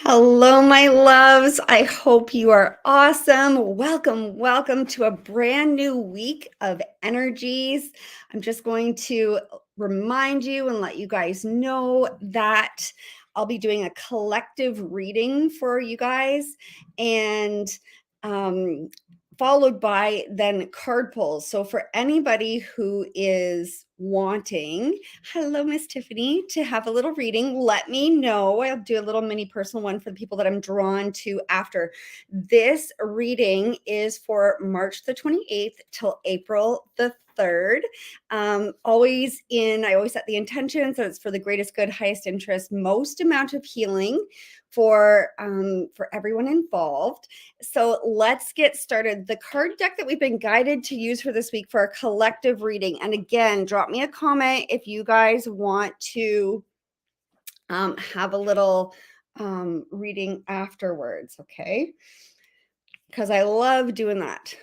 Hello, my loves. I hope you are awesome. Welcome to a brand new week of energies. I'm just going to remind you and let you guys know that I'll be doing a collective reading for you guys and um, followed by then card pulls. So, for anybody who is wanting, hello, Miss Tiffany, to have a little reading, let me know. I'll do a little mini personal one for the people that I'm drawn to after. This reading is for March the 28th till April the 3rd. I always set the intention so it's for the greatest good, highest interest, most amount of healing for everyone involved. So let's get started. The card deck that we've been guided to use for this week for a collective reading. And again, drop me a comment if you guys want to have a little reading afterwards, okay? Because I love doing that.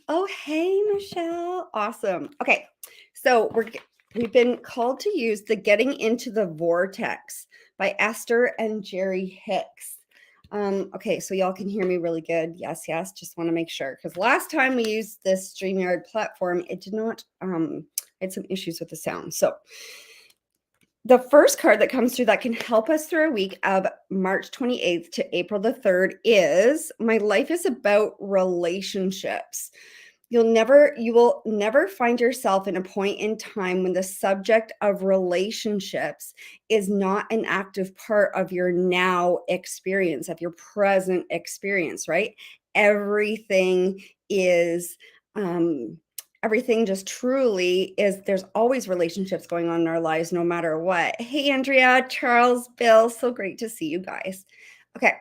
Oh, hey, Michelle. Awesome. Okay, so we've been called to use the Getting into the Vortex by Esther and Jerry Hicks. Okay, so y'all can hear me really good. Yes, just want to make sure. Because last time we used this StreamYard platform, it did not, I had some issues with the sound. So the first card that comes through that can help us through a week of March 28th to April the 3rd is My Life is About Relationships. You will never find yourself in a point in time when the subject of relationships is not an active part of your now experience, of your present experience, right? Everything is, everything just truly is, there's always relationships going on in our lives, no matter what. Hey, Andrea, Charles, Bill, so great to see you guys. Okay.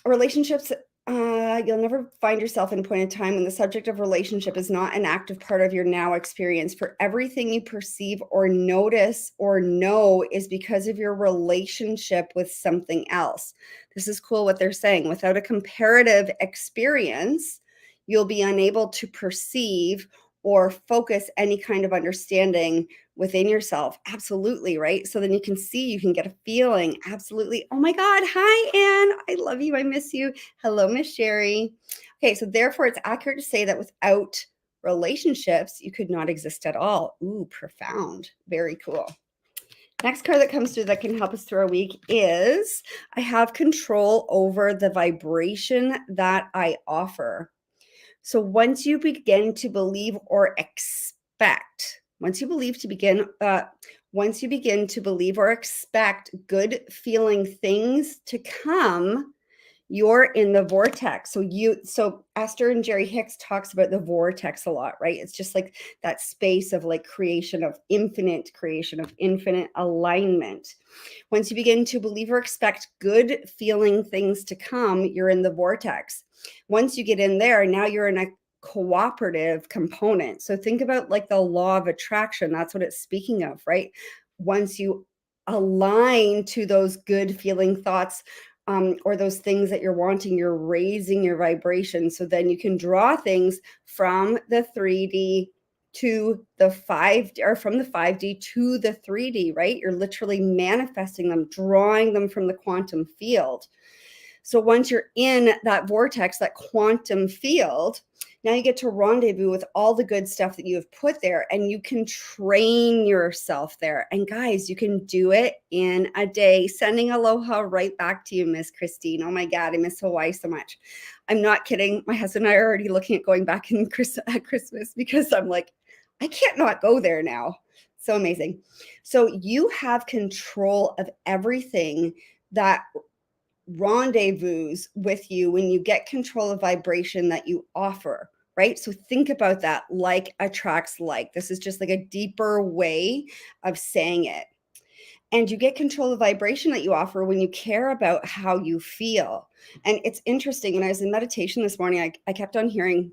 Relationships, you'll never find yourself in a point in time when the subject of relationship is not an active part of your now experience. For everything you perceive or notice or know is because of your relationship with something else. This is cool what they're saying. Without a comparative experience, you'll be unable to perceive or focus any kind of understanding within yourself. Absolutely, right? So then you can see, you can get a feeling. Absolutely. Oh my God. Hi, Anne. I love you. I miss you. Hello, Miss Sherry. Okay, so therefore it's accurate to say that without relationships, you could not exist at all. Ooh, profound. Very cool. Next card that comes through that can help us through our week is I have control over the vibration that I offer. So once you begin to believe or expect, once you begin to believe or expect good feeling things to come, you're in the vortex. So Esther and Jerry Hicks talks about the vortex a lot, right? It's just like that space of like creation of infinite alignment. Once you begin to believe or expect good feeling things to come, you're in the vortex. Once you get in there, now you're in a cooperative component. So think about like the law of attraction. That's what it's speaking of, right? Once you align to those good feeling thoughts, or those things that you're wanting, you're raising your vibration. So then you can draw things from the 3D to the 5D, or from the 5D to the 3D, right? You're literally manifesting them, drawing them from the quantum field. So once you're in that vortex, that quantum field, now you get to rendezvous with all the good stuff that you have put there, and you can train yourself there. And guys, you can do it in a day. Sending aloha right back to you, Miss Christine. Oh my God, I miss Hawaii so much. I'm not kidding. My husband and I are already looking at going back at Christmas because I'm like, I can't not go there now. So amazing. So you have control of everything that rendezvous with you when you get control of vibration that you offer, right? So think about that. Like attracts like. This is just like a deeper way of saying it. And you get control of vibration that you offer when you care about how you feel. And it's interesting. When I was in meditation this morning, I kept on hearing,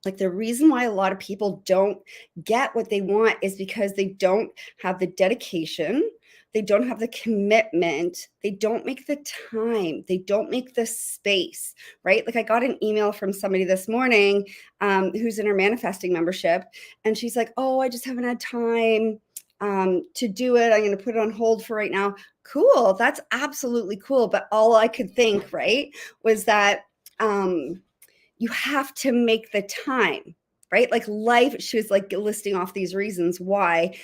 like, the reason why a lot of people don't get what they want is because they don't have the dedication, they don't have the commitment, they don't make the time, they don't make the space, right? Like, I got an email from somebody this morning who's in our manifesting membership, and she's like, oh, I just haven't had time. to do it. I'm going to put it on hold for right now. Cool. That's absolutely cool. But all I could think, right, was that you have to make the time, right? Like life, she was like listing off these reasons why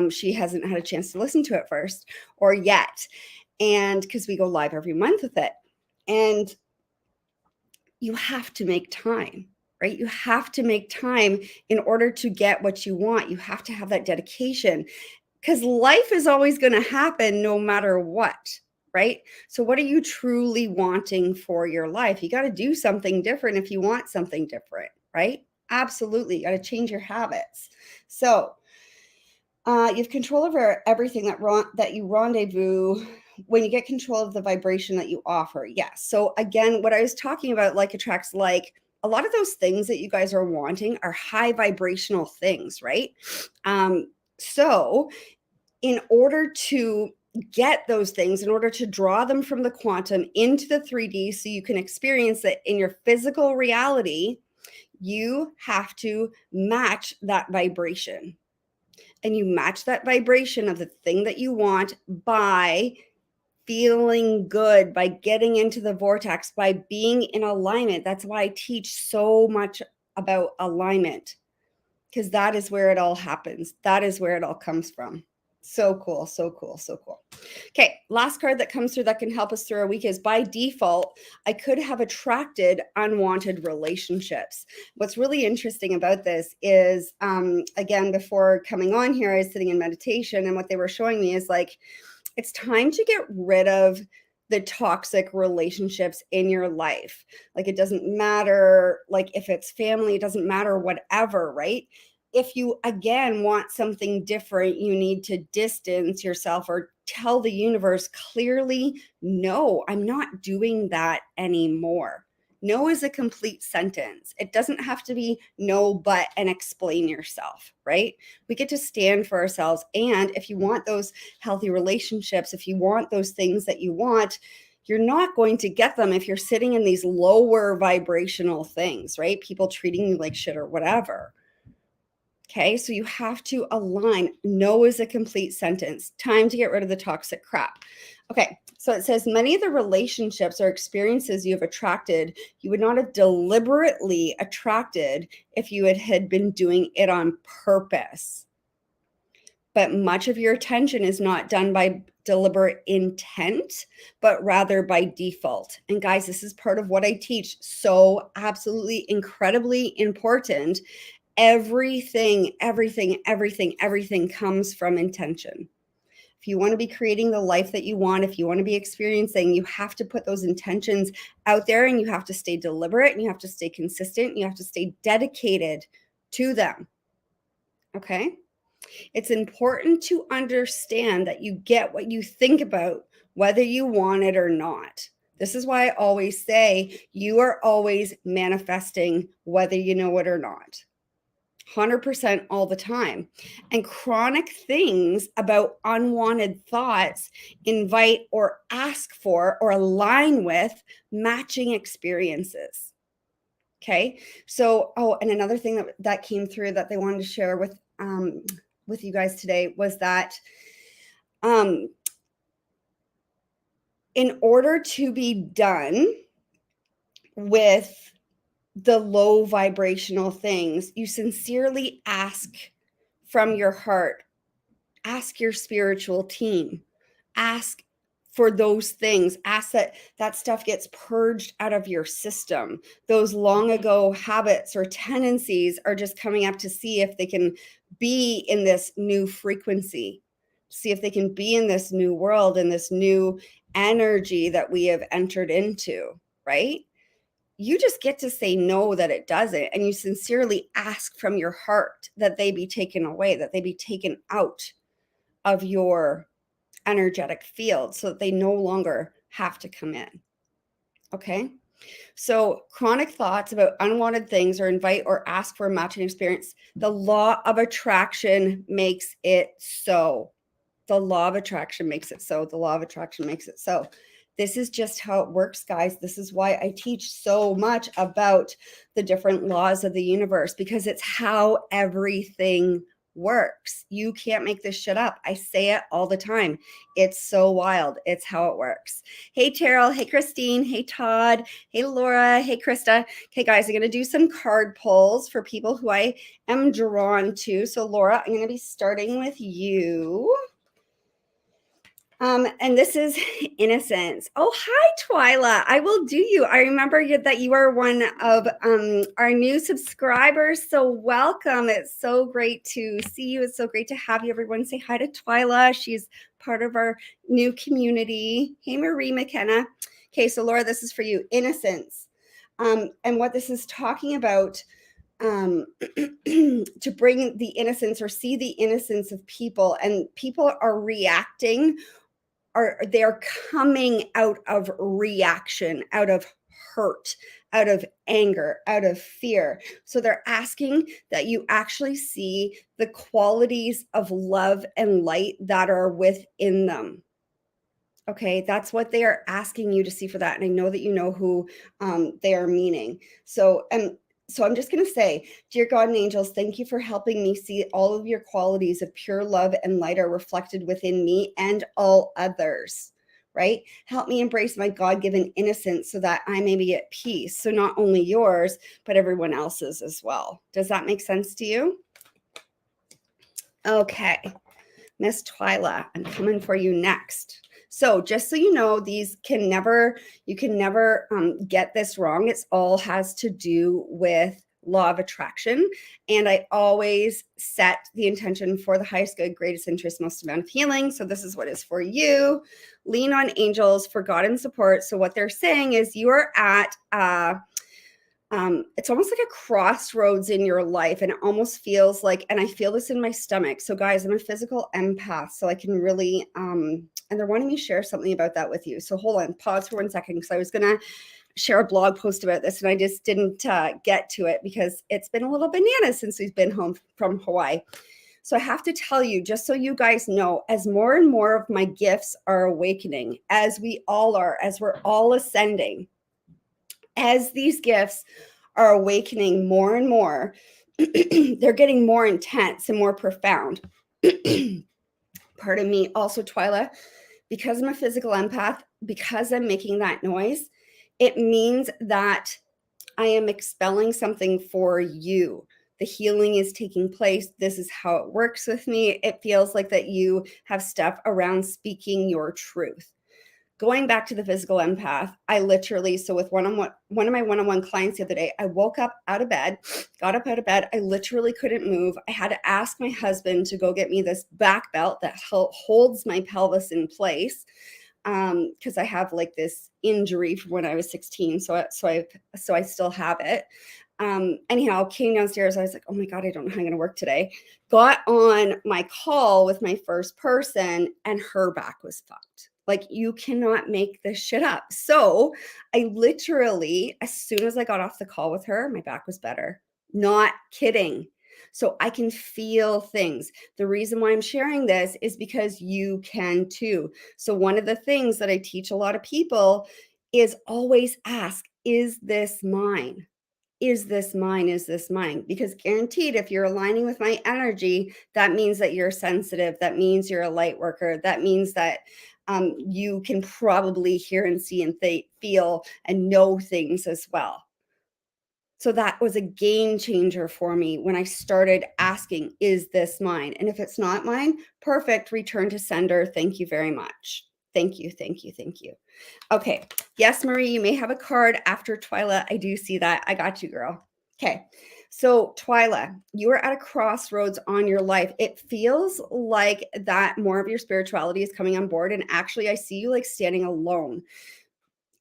she hasn't had a chance to listen to it first or yet. And because we go live every month with it. And you have to make time, right? You have to make time in order to get what you want. You have to have that dedication because life is always going to happen no matter what, right? So, what are you truly wanting for your life? You got to do something different if you want something different, right? Absolutely. You got to change your habits. So, you have control over everything that you rendezvous when you get control of the vibration that you offer. Yes. So again, what I was talking about, like attracts like, a lot of those things that you guys are wanting are high vibrational things, right? So in order to get those things, in order to draw them from the quantum into the 3D so you can experience it in your physical reality, you have to match that vibration. And you match that vibration of the thing that you want by feeling good, by getting into the vortex, by being in alignment. That's why I teach so much about alignment, because that is where it all happens. That is where it all comes from. So cool, so cool, so cool. Okay, last card that comes through that can help us through our week is, by default, I could have attracted unwanted relationships. What's really interesting about this is, again, before coming on here, I was sitting in meditation, and what they were showing me is like, it's time to get rid of the toxic relationships in your life. Like, it doesn't matter, like if it's family, it doesn't matter, whatever, right? If you again want something different, you need to distance yourself or tell the universe clearly, no, I'm not doing that anymore. No is a complete sentence. It doesn't have to be no, but, and explain yourself, right? We get to stand for ourselves. And if you want those healthy relationships, if you want those things that you want, you're not going to get them if you're sitting in these lower vibrational things, right? People treating you like shit or whatever. Okay, so you have to align. No is a complete sentence. Time to get rid of the toxic crap. Okay, so it says, many of the relationships or experiences you have attracted, you would not have deliberately attracted if you had been doing it on purpose. But much of your attention is not done by deliberate intent, but rather by default. And guys, this is part of what I teach. So absolutely incredibly important. Everything comes from intention. If you want to be creating the life that you want, if you want to be experiencing, you have to put those intentions out there, and you have to stay deliberate, and you have to stay consistent, and you have to stay dedicated to them. Okay? It's important to understand that you get what you think about, whether you want it or not. This is why I always say you are always manifesting whether you know it or not. 100% all the time. And chronic things about unwanted thoughts invite or ask for or align with matching experiences. Okay. So, and another thing that came through that they wanted to share with you guys today was that in order to be done with the low vibrational things, you sincerely ask from your heart, ask your spiritual team, ask for those things, ask that stuff gets purged out of your system. Those long ago habits or tendencies are just coming up to see if they can be in this new frequency, see if they can be in this new world, in this new energy that we have entered into, right? You just get to say no, that it doesn't. And you sincerely ask from your heart that they be taken away, that they be taken out of your energetic field so that they no longer have to come in. Okay. So chronic thoughts about unwanted things or invite or ask for a matching experience, the law of attraction makes it so. The law of attraction makes it so. The law of attraction makes it so. This is just how it works, guys. This is why I teach so much about the different laws of the universe, because it's how everything works. You can't make this shit up. I say it all the time. It's so wild. It's how it works. Hey, Terrell. Hey, Christine. Hey, Todd. Hey, Laura. Hey, Krista. Okay, guys, I'm going to do some card pulls for people who I am drawn to. So, Laura, I'm going to be starting with you. And this is innocence. Oh, hi, Twyla. I will do you. I remember that you are one of our new subscribers. So welcome. It's so great to see you. It's so great to have you. Everyone say hi to Twyla. She's part of our new community. Hey, Marie McKenna. Okay, so Laura, this is for you. Innocence. And what this is talking about, to bring the innocence or see the innocence of people, and people are reacting, they're coming out of reaction, out of hurt, out of anger, out of fear. So they're asking that you actually see the qualities of love and light that are within them. Okay, that's what they are asking you to see for that. And I know that you know who they are meaning. So I'm just going to say, dear God and angels, thank you for helping me see all of your qualities of pure love and light are reflected within me and all others, right? Help me embrace my God-given innocence so that I may be at peace. So not only yours, but everyone else's as well. Does that make sense to you? Okay, Miss Twyla, I'm coming for you next. So just so you know, you can never get this wrong. It's all has to do with law of attraction. And I always set the intention for the highest good, greatest interest, most amount of healing. So this is what is for you. Lean on angels for God and support. So what they're saying is you are at it's almost like a crossroads in your life, and it almost feels like, and I feel this in my stomach. So guys, I'm a physical empath, so I can really, and they're wanting me to share something about that with you. So hold on, pause for 1 second, because I was going to share a blog post about this, and I just didn't get to it because it's been a little bananas since we've been home from Hawaii. So I have to tell you, just so you guys know, as more and more of my gifts are awakening, as we all are, as we're all ascending, as these gifts are awakening more and more, they're getting more intense and more profound. Pardon me. Also, Twyla, because I'm a physical empath, because I'm making that noise, it means that I am expelling something for you. The healing is taking place. This is how it works with me. It feels like that you have stuff around speaking your truth. Going back to the physical empath, I literally, so with one of my one-on-one clients the other day, I woke up out of bed, got up out of bed. I literally couldn't move. I had to ask my husband to go get me this back belt that holds my pelvis in place, because I have like this injury from when I was 16. So I still have it. Anyhow, came downstairs. I was like, oh my God, I don't know how I'm going to work today. Got on my call with my first person, and her back was fucked. Like, you cannot make this shit up. So I literally, as soon as I got off the call with her, my back was better. Not kidding. So I can feel things. The reason why I'm sharing this is because you can too. So one of the things that I teach a lot of people is always ask, is this mine? Is this mine? Is this mine? Because guaranteed, if you're aligning with my energy, that means that you're sensitive. That means you're a light worker. That means that you can probably hear and see and feel and know things as well. So that was a game changer for me when I started asking, is this mine? And if it's not mine, perfect, return to sender. Thank you very much. Thank you, thank you, thank you. Okay. Yes, Marie, you may have a card after Twyla. I do see that. I got you, girl. Okay. So Twyla, you are at a crossroads on your life. It feels like that more of your spirituality is coming on board. And actually, I see you like standing alone.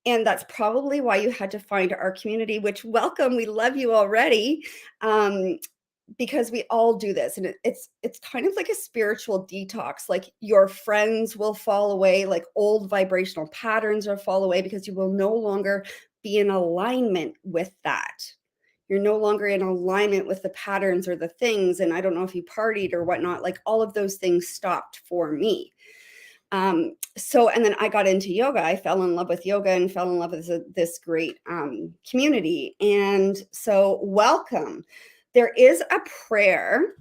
And that's probably why you had to find our community, which welcome. We love you already. Because we all do this, and it's kind of like a spiritual detox. Like, your friends will fall away, like old vibrational patterns will fall away, because you will no longer be in alignment with that. You're no longer in alignment with the patterns or the things. And I don't know if you partied or whatnot, like all of those things stopped for me. And then I got into yoga. I fell in love with yoga and fell in love with this great community. And so welcome. There is a prayer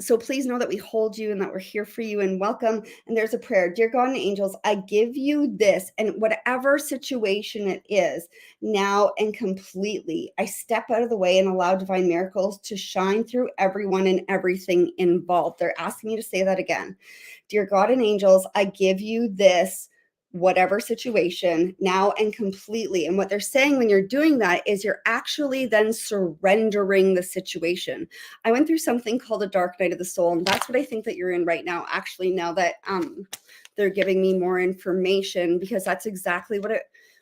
So please know that we hold you and that we're here for you and welcome. And there's a prayer. Dear God and angels, I give you this and whatever situation it is now and completely. I step out of the way and allow divine miracles to shine through everyone and everything involved. They're asking you to say that again. Dear God and angels, I give you this whatever situation now and completely. And what they're saying when you're doing that is you're actually then surrendering the situation. I went through something called a dark night of the soul, and that's what I think that you're in right now, actually, now that they're giving me more information, because that's exactly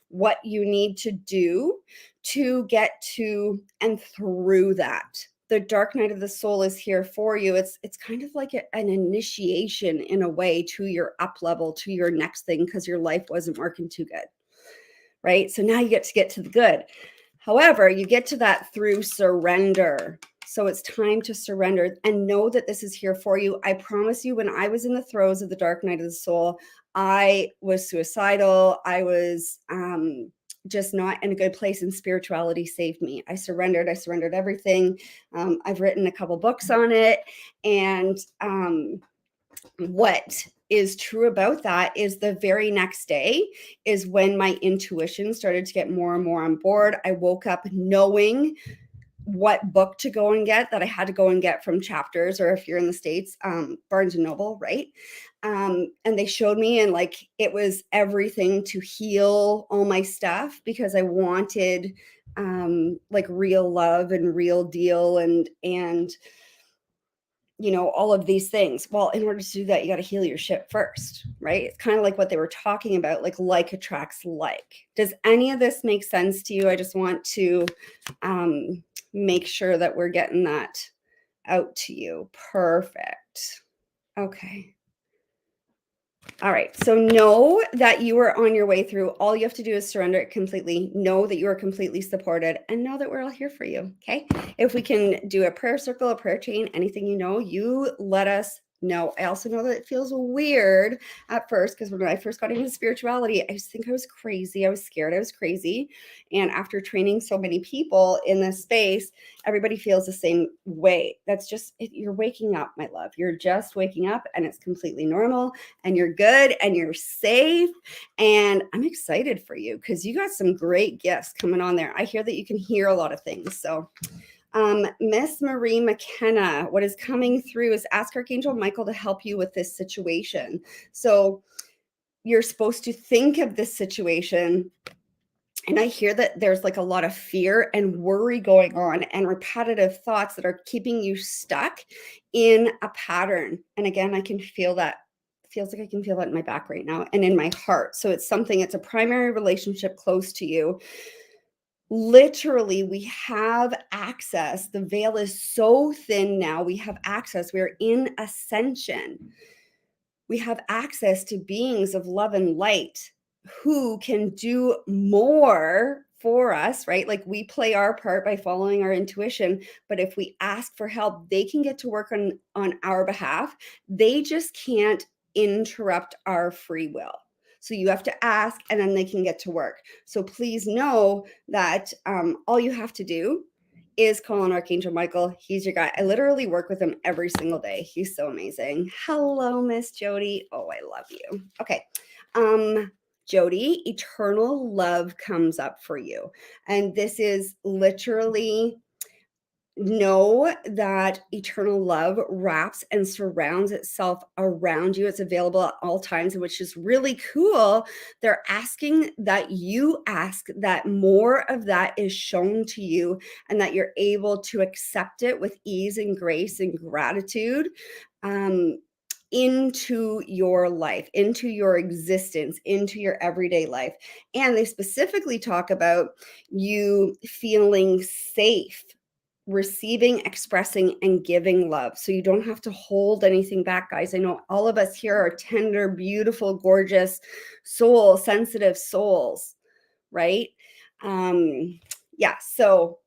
what you need to do to get to and through that. The dark night of the soul is here for you. It's kind of like an initiation in a way to your up level, to your next thing, because your life wasn't working too good, right? So now you get to the good. However, you get to that through surrender. So it's time to surrender and know that this is here for you. I promise you, when I was in the throes of the dark night of the soul, I was suicidal. I was just not in a good place, and spirituality saved me. I surrendered everything. I've written a couple books on it. And what is true about that is the very next day is when my intuition started to get more and more on board. I woke up knowing what book to go and get, that I had to go and get from Chapters, or if you're in the States, Barnes and Noble, right? And they showed me, and like, it was everything to heal all my stuff, because I wanted like real love and real deal and all of these things. Well, in order to do that, you got to heal your shit first, right? It's kind of like what they were talking about, like attracts like. Does any of this make sense to you? I just want to make sure that we're getting that out to you. Perfect. Okay. All right. So know that you are on your way through. All you have to do is surrender it completely. Know that you are completely supported, and know that we're all here for you. Okay. If we can do a prayer circle, a prayer chain, anything, you let us know. I also know that it feels weird at first, because when I first got into spirituality, I just think I was crazy. I was scared. I was crazy. And after training so many people in this space, everybody feels the same way. That's just it. You're waking up, my love. You're just waking up, and it's completely normal, and you're good, and you're safe. And I'm excited for you, because you got some great gifts coming on there. I hear that you can hear a lot of things. So Miss Marie McKenna, what is coming through is ask Archangel Michael to help you with this situation. So you're supposed to think of this situation, and I hear that there's like a lot of fear and worry going on, and repetitive thoughts that are keeping you stuck in a pattern. And again, I can feel that. It feels like I can feel that in my back right now and in my heart. So it's a primary relationship close to you. Literally, we have access. The veil is so thin now. We have access. We're in ascension. We have access to beings of love and light who can do more for us, right? Like, we play our part by following our intuition, but if we ask for help, they can get to work on our behalf. They just can't interrupt our free will. So you have to ask, and then they can get to work. So please know that all you have to do is call on Archangel Michael. He's your guy. I literally work with him every single day. He's so amazing. Hello, Miss Jody. Oh, I love you. Okay. Jody, eternal love comes up for you. And this is literally, know that eternal love wraps and surrounds itself around you. It's available at all times, which is really cool. They're asking that you ask that more of that is shown to you, and that you're able to accept it with ease and grace and gratitude into your life, into your existence, into your everyday life. And they specifically talk about you feeling safe receiving, expressing, and giving love. So you don't have to hold anything back, guys. I know all of us here are tender, beautiful, gorgeous souls, sensitive souls, right? Yeah. So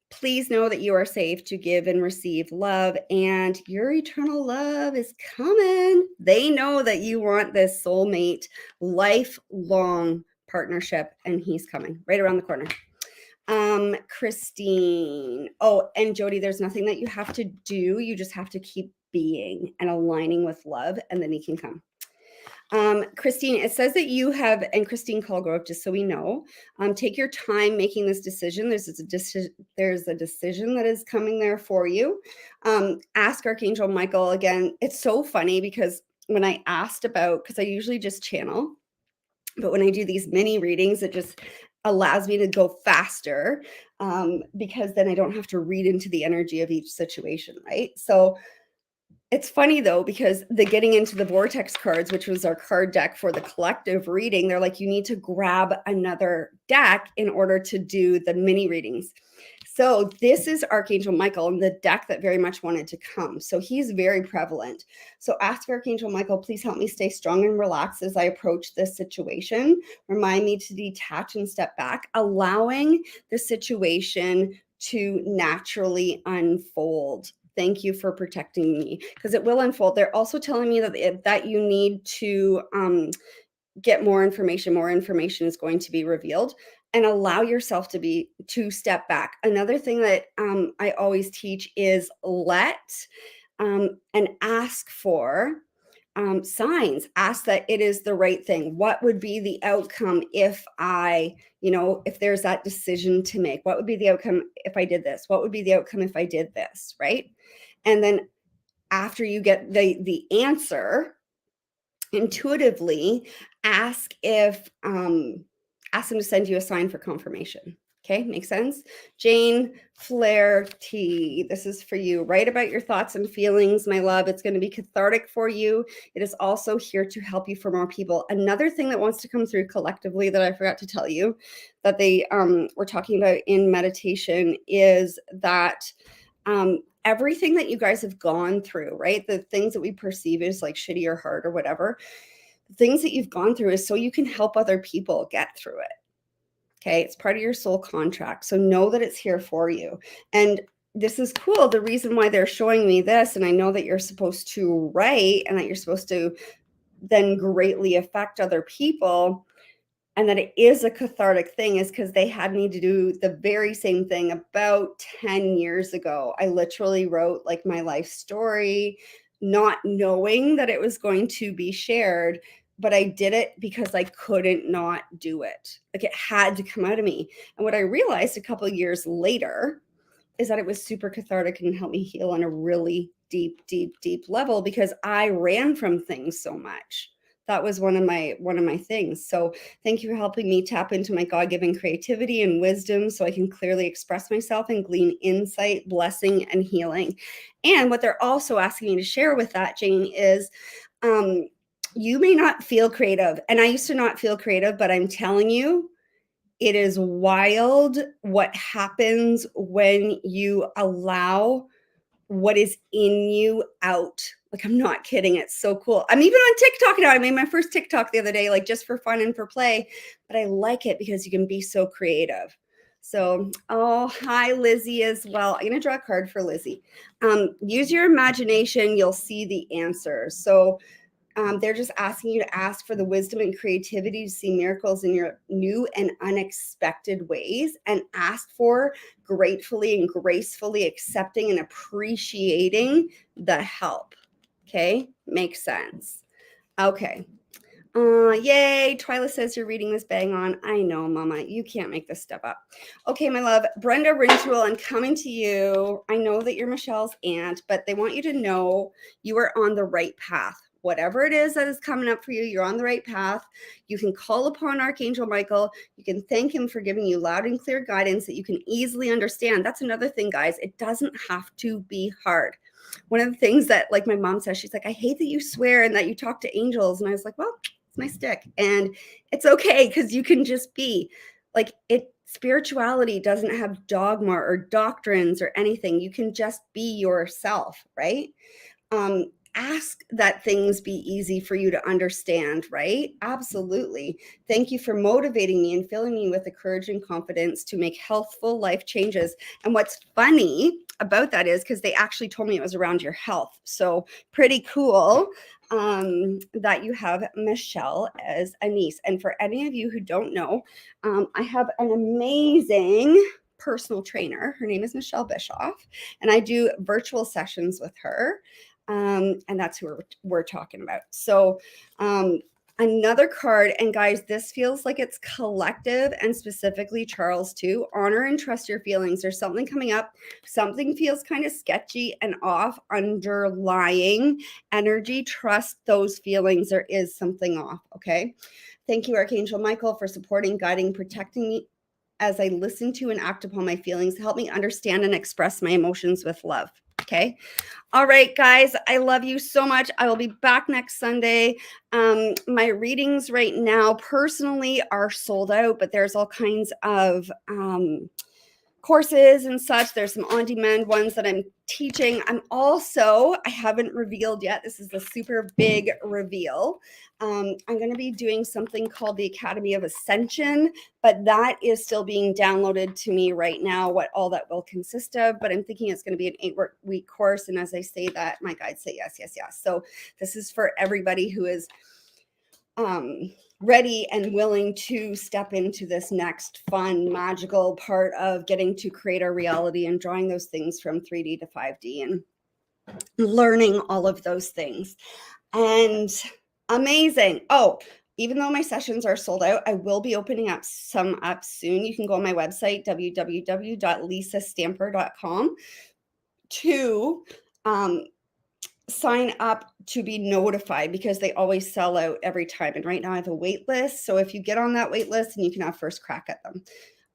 please know that you are safe to give and receive love, and your eternal love is coming. They know that you want this soulmate, lifelong partnership, and he's coming right around the corner. Christine. Oh, and Jody, there's nothing that you have to do. You just have to keep being and aligning with love, and then he can come. Christine, it says that you have, and Christine Colgrove, just so we know, take your time making this decision. There's a decision that is coming there for you. Ask Archangel Michael again. It's so funny because when I asked about, because I usually just channel, but when I do these mini readings, it just allows me to go faster because then I don't have to read into the energy of each situation, right? So it's funny though, because the getting into the vortex cards, which was our card deck for the collective reading, they're like, you need to grab another deck in order to do the mini readings. So this is Archangel Michael and the deck that very much wanted to come. So he's very prevalent. So ask Archangel Michael, please help me stay strong and relaxed as I approach this situation. Remind me to detach and step back, allowing the situation to naturally unfold. Thank you for protecting me, because it will unfold. They're also telling me that you need to get more information. More information is going to be revealed, and allow yourself to step back. Another thing that I always teach is let and ask for signs. Ask that it is the right thing. What would be the outcome if if there's that decision to make? What would be the outcome if I did this? What would be the outcome if I did this? Right? And then after you get the answer, intuitively ask ask them to send you a sign for confirmation. Okay, makes sense? Jane Flaherty, this is for you. Write about your thoughts and feelings, my love. It's going to be cathartic for you. It is also here to help you for more people. Another thing that wants to come through collectively that I forgot to tell you that they were talking about in meditation is that everything that you guys have gone through, right? The things that we perceive as like shitty or hard or whatever, the things that you've gone through is so you can help other people get through it. Okay. It's part of your soul contract. So know that it's here for you. And this is cool. The reason why they're showing me this, and I know that you're supposed to write and that you're supposed to then greatly affect other people, and that it is a cathartic thing, is because they had me to do the very same thing about 10 years ago. I literally wrote like my life story, not knowing that it was going to be shared, but I did it because I couldn't not do it. Like it had to come out of me. And what I realized a couple of years later is that it was super cathartic and helped me heal on a really deep, deep, deep level, because I ran from things so much. That was one of my things. So thank you for helping me tap into my God-given creativity and wisdom so I can clearly express myself and glean insight, blessing, and healing. And what they're also asking me to share with that, Jane, is you may not feel creative. And I used to not feel creative, but I'm telling you, it is wild what happens when you allow what is in you out. Like, I'm not kidding. It's so cool. I'm even on TikTok now. I made my first TikTok the other day, like just for fun and for play, but I like it because you can be so creative. So, oh, hi, Lizzie, as well. I'm going to draw a card for Lizzie. Use your imagination. You'll see the answer. So they're just asking you to ask for the wisdom and creativity to see miracles in your new and unexpected ways, and ask for gratefully and gracefully accepting and appreciating the help. Okay, makes sense. Okay. Yay. Twyla says you're reading this bang on. I know, Mama. You can't make this stuff up. Okay, my love. Brenda Rintoul, I'm coming to you. I know that you're Michelle's aunt, but they want you to know you are on the right path. Whatever it is that is coming up for you, you're on the right path. You can call upon Archangel Michael. You can thank him for giving you loud and clear guidance that you can easily understand. That's another thing, guys. It doesn't have to be hard. One of the things that, like, my mom says, she's like, I hate that you swear and that you talk to angels. And I was like, well, it's my stick. And it's okay, because you can just be like it. Spirituality doesn't have dogma or doctrines or anything. You can just be yourself, right? Ask that things be easy for you to understand, right? Absolutely. Thank you for motivating me and filling me with the courage and confidence to make healthful life changes. And what's funny about that is because they actually told me it was around your health. So pretty cool. that you have Michelle as a niece. And for any of you who don't know, I have an amazing personal trainer. Her name is Michelle Bischoff, and I do virtual sessions with her. And that's who we're talking about. So, another card, and guys, this feels like it's collective and specifically Charles too. Honor and trust your feelings. There's something coming up. Something feels kind of sketchy and off, underlying energy. Trust those feelings. There is something off. Okay. Thank you, Archangel Michael, for supporting, guiding, protecting me as I listen to and act upon my feelings. Help me understand and express my emotions with love. Okay. All right, guys, I love you so much. I will be back next Sunday. My readings right now personally are sold out, but there's all kinds of courses and such. There's some on-demand ones that I'm teaching. I haven't revealed yet. This is the super big reveal. I'm going to be doing something called the Academy of Ascension, but that is still being downloaded to me right now, what all that will consist of. But I'm thinking it's going to be an 8-week course. And as I say that, my guides say yes, yes, yes. So this is for everybody who is ready and willing to step into this next fun, magical part of getting to create our reality and drawing those things from 3D to 5D and learning all of those things. And amazing. Oh, even though my sessions are sold out, I will be opening up some up soon. You can go on my website, www.lisastamper.com, to sign up to be notified, because they always sell out every time. And right now I have a wait list. So if you get on that wait list, and you can have first crack at them.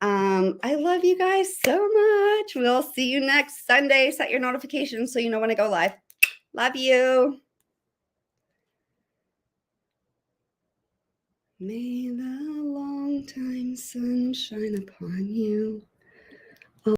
I love you guys so much. We'll see you next Sunday. Set your notifications so you know when I go live. Love you. May the long time sun shine upon you.